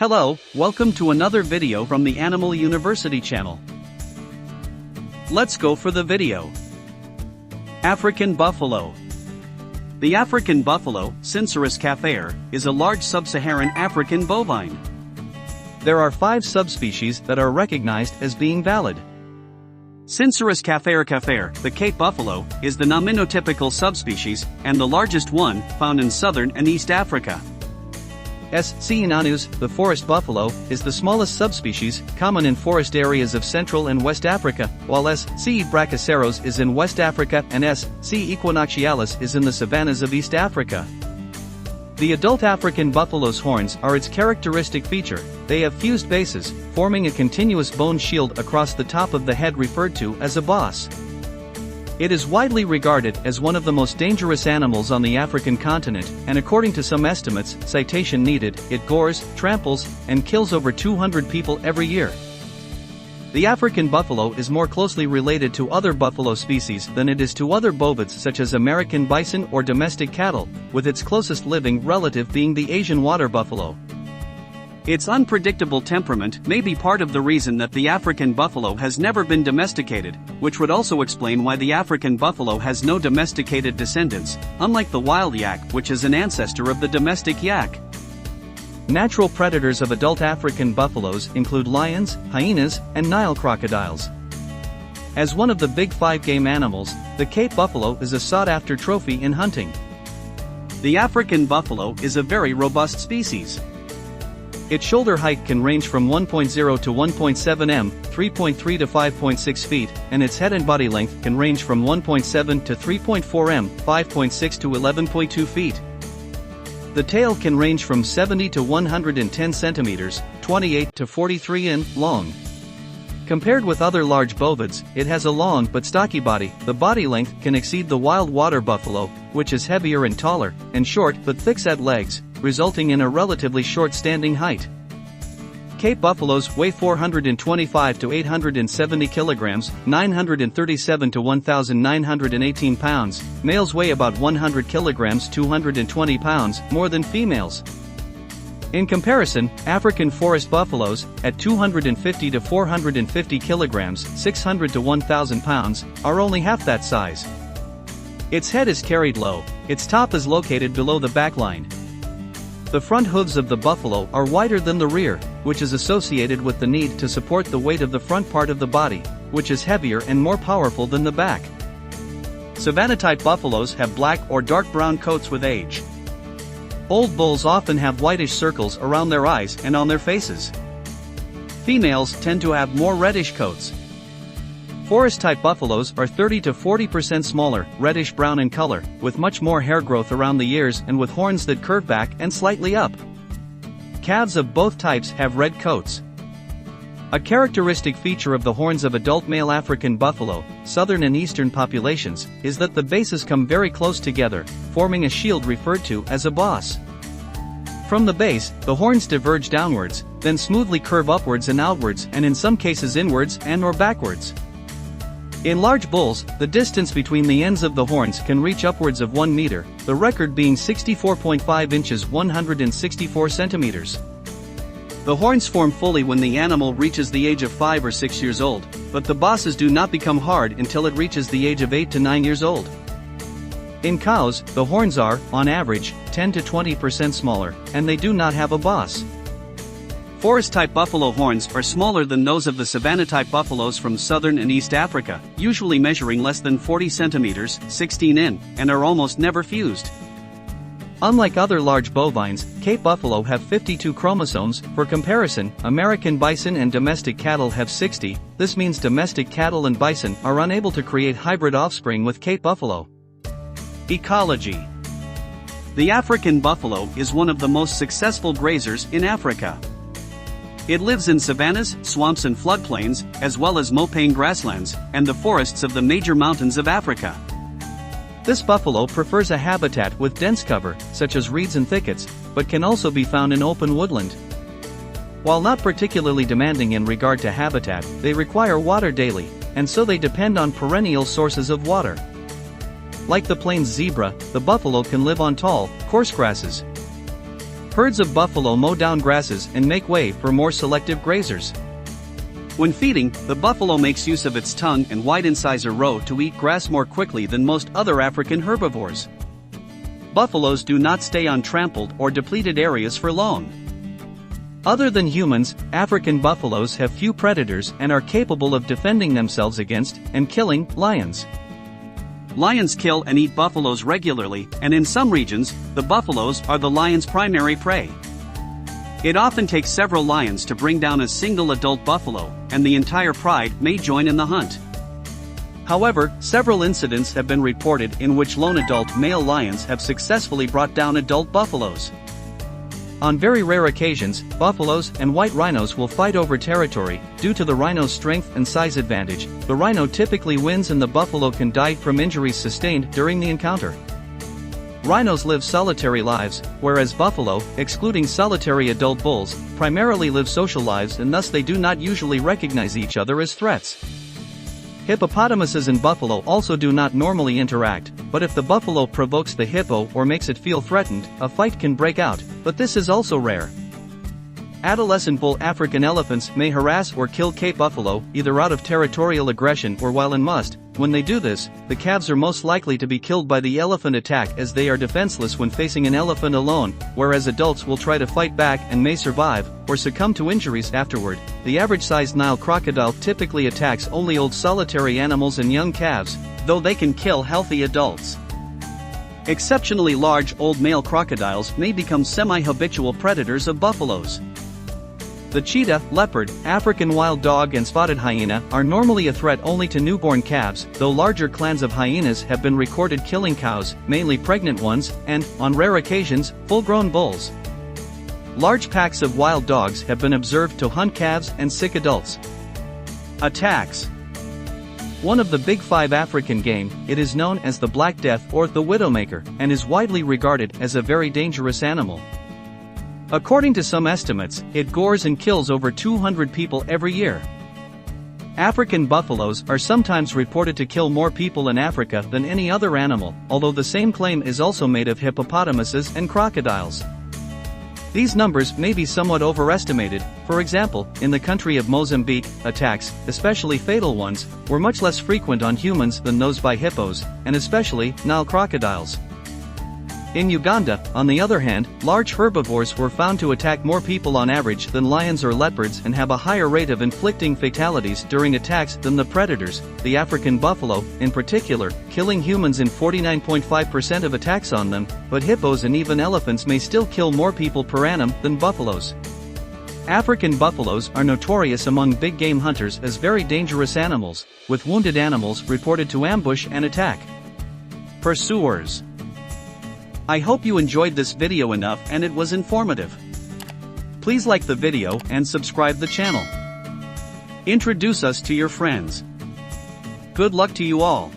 Hello, welcome to another video from the Animal University channel. Let's go for the video. African buffalo. The African buffalo, Syncerus caffer, is a large sub-Saharan African bovine. There are 5 subspecies that are recognized as being valid. Syncerus caffer, the Cape buffalo, is the nominotypical subspecies, and the largest one, found in southern and East Africa. C. nanus, the forest buffalo, is the smallest subspecies, common in forest areas of Central and West Africa, while C. brachyceros is in West Africa and C. aequinoctialis is in the savannas of East Africa. The adult African buffalo's horns are its characteristic feature. They have fused bases, forming a continuous bone shield across the top of the head referred to as a boss. It is widely regarded as one of the most dangerous animals on the African continent, and according to some estimates, citation needed, it gores, tramples, and kills over 200 people every year. The African buffalo is more closely related to other buffalo species than it is to other bovids such as American bison or domestic cattle, with its closest living relative being the Asian water buffalo. Its unpredictable temperament may be part of the reason that the African buffalo has never been domesticated, which would also explain why the African buffalo has no domesticated descendants, unlike the wild yak, which is an ancestor of the domestic yak. Natural predators of adult African buffaloes include lions, hyenas, and Nile crocodiles. As one of the big 5 game animals, the Cape buffalo is a sought-after trophy in hunting. The African buffalo is a very robust species. Its shoulder height can range from 1.0 to 1.7 m, 3.3 to 5.6 feet, and its head and body length can range from 1.7 to 3.4 m, 5.6 to 11.2 feet. The tail can range from 70 to 110 centimeters, 28 to 43 in, long. Compared with other large bovids, it has a long but stocky body. The body length can exceed the wild water buffalo, which is heavier and taller, and short but thick-set legs, resulting in a relatively short standing height. Cape buffaloes weigh 425 to 870 kilograms, 937 to 1,918 pounds. Males weigh about 100 kilograms, 220 pounds, more than females. In comparison, African forest buffaloes, at 250 to 450 kilograms, 600 to 1,000 pounds, are only half that size. Its head is carried low. Its top is located below the back line. The front hooves of the buffalo are wider than the rear, which is associated with the need to support the weight of the front part of the body, which is heavier and more powerful than the back. Savanna-type buffaloes have black or dark brown coats with age. Old bulls often have whitish circles around their eyes and on their faces. Females tend to have more reddish coats. Forest-type buffaloes are 30 to 40% smaller, reddish-brown in color, with much more hair growth around the ears and with horns that curve back and slightly up. Calves of both types have red coats. A characteristic feature of the horns of adult male African buffalo, southern and eastern populations, is that the bases come very close together, forming a shield referred to as a boss. From the base, the horns diverge downwards, then smoothly curve upwards and outwards, and in some cases inwards and/or backwards. In large bulls, the distance between the ends of the horns can reach upwards of 1 meter, the record being 64.5 inches 164 centimeters. The horns form fully when the animal reaches the age of 5 or 6 years old, but the bosses do not become hard until it reaches the age of 8 to 9 years old. In cows, the horns are, on average, 10 to 20% smaller, and they do not have a boss. Forest-type buffalo horns are smaller than those of the savanna-type buffaloes from southern and East Africa, usually measuring less than 40 centimeters, 16 in, and are almost never fused. Unlike other large bovines, Cape buffalo have 52 chromosomes. For comparison, American bison and domestic cattle have 60. This means domestic cattle and bison are unable to create hybrid offspring with Cape buffalo. Ecology. The African buffalo is one of the most successful grazers in Africa. It lives in savannas, swamps and floodplains, as well as montane grasslands, and the forests of the major mountains of Africa. This buffalo prefers a habitat with dense cover, such as reeds and thickets, but can also be found in open woodland. While not particularly demanding in regard to habitat, they require water daily, and so they depend on perennial sources of water. Like the plains zebra, the buffalo can live on tall, coarse grasses. Herds of buffalo mow down grasses and make way for more selective grazers. When feeding, the buffalo makes use of its tongue and wide incisor row to eat grass more quickly than most other African herbivores. Buffaloes do not stay on trampled or depleted areas for long. Other than humans, African buffaloes have few predators and are capable of defending themselves against and killing lions. Lions kill and eat buffaloes regularly, and in some regions, the buffaloes are the lion's primary prey. It often takes several lions to bring down a single adult buffalo, and the entire pride may join in the hunt. However, several incidents have been reported in which lone adult male lions have successfully brought down adult buffaloes. On very rare occasions, buffaloes and white rhinos will fight over territory. Due to the rhino's strength and size advantage, the rhino typically wins and the buffalo can die from injuries sustained during the encounter. Rhinos live solitary lives, whereas buffalo, excluding solitary adult bulls, primarily live social lives and thus they do not usually recognize each other as threats. Hippopotamuses and buffalo also do not normally interact, but if the buffalo provokes the hippo or makes it feel threatened, a fight can break out, but this is also rare. Adolescent bull African elephants may harass or kill Cape buffalo, either out of territorial aggression or while in must. When they do this, the calves are most likely to be killed by the elephant attack as they are defenseless when facing an elephant alone, whereas adults will try to fight back and may survive, or succumb to injuries afterward. The average-sized Nile crocodile typically attacks only old solitary animals and young calves, though they can kill healthy adults. Exceptionally large old male crocodiles may become semi-habitual predators of buffaloes. The cheetah, leopard, African wild dog and spotted hyena are normally a threat only to newborn calves, though larger clans of hyenas have been recorded killing cows, mainly pregnant ones, and, on rare occasions, full-grown bulls. Large packs of wild dogs have been observed to hunt calves and sick adults. Attacks. One of the big five African game, it is known as the Black Death or the Widowmaker, and is widely regarded as a very dangerous animal. According to some estimates, it gores and kills over 200 people every year. African buffaloes are sometimes reported to kill more people in Africa than any other animal, although the same claim is also made of hippopotamuses and crocodiles. These numbers may be somewhat overestimated. For example, in the country of Mozambique, attacks, especially fatal ones, were much less frequent on humans than those by hippos, and especially Nile crocodiles. In Uganda, on the other hand, large herbivores were found to attack more people on average than lions or leopards and have a higher rate of inflicting fatalities during attacks than the predators, the African buffalo, in particular, killing humans in 49.5% of attacks on them, but hippos and even elephants may still kill more people per annum than buffaloes. African buffaloes are notorious among big game hunters as very dangerous animals, with wounded animals reported to ambush and attack. Pursuers. I hope you enjoyed this video enough and it was informative. Please like the video and subscribe the channel. Introduce us to your friends. Good luck to you all.